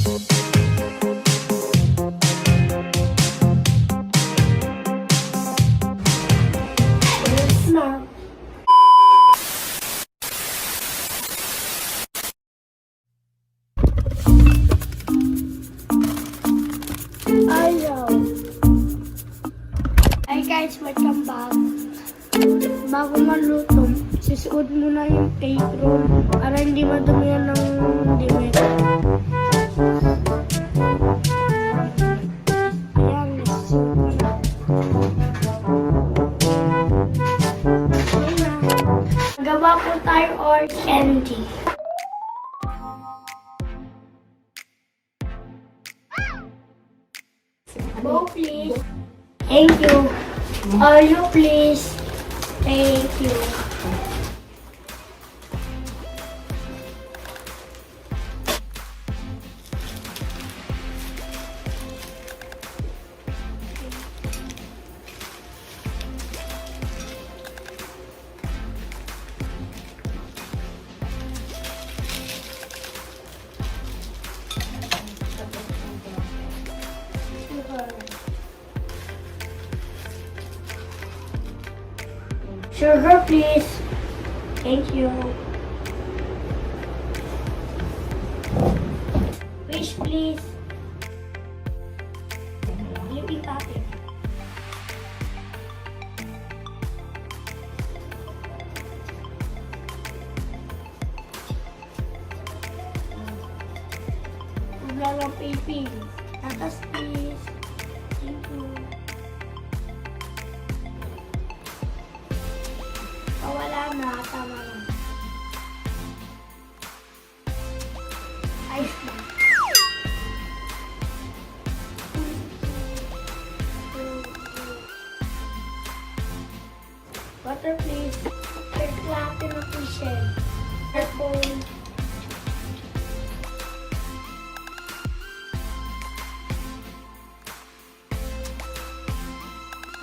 Ayaw. Ay guys, welcome back. Bago maluto, sisuot muna yung cake roll para hindi madumihan ng dimit. Ayan, nasusuot muna. Gawa po tayo or candy. Go please. Thank you. Oreo please. Thank you. Sugar, please. Thank you. Fish, please. Lippy packet. Ublalang piping. Tatas, please. Thank you. Wala na, tama na. Ice na. Water please. Third natin na po siya. Purple.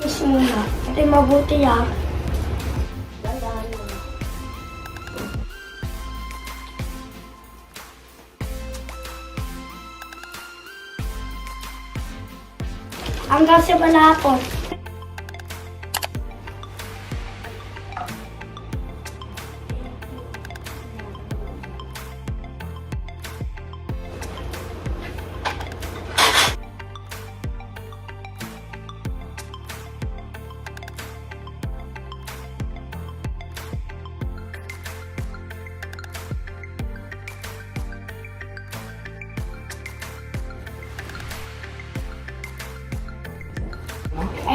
Fish muna. Ito yung mabuti ah. Hanggang sa balakot.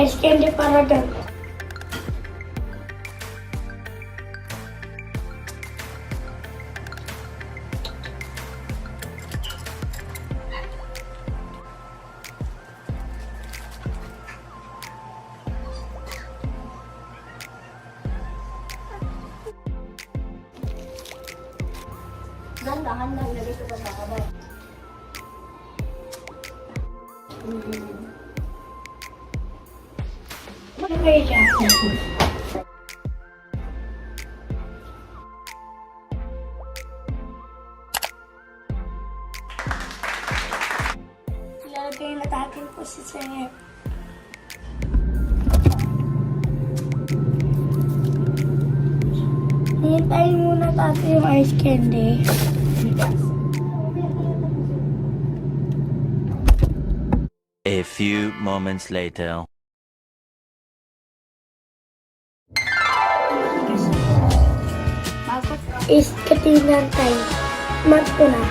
Ice candy para doon. Dahan-dahan lang, ilagay ko sa baka. Okay, dyan. Ilalagay na natin po si Sir. Hintayin muna natin yung ice candy. A few moments later. Is katingnan tayo. Mat ko na.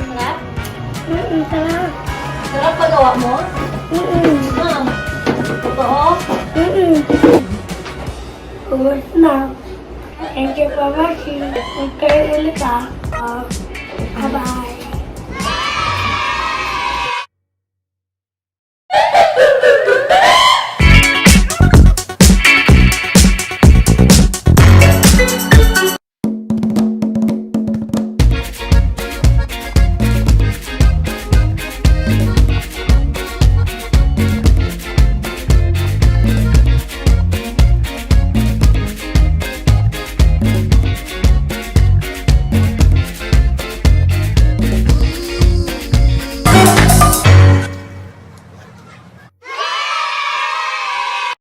Sarap? Sarap. Sarap pagawa mo? Ma'am. Totoo? Kumus na. Thank you for watching. Huwag kayo ulit ah.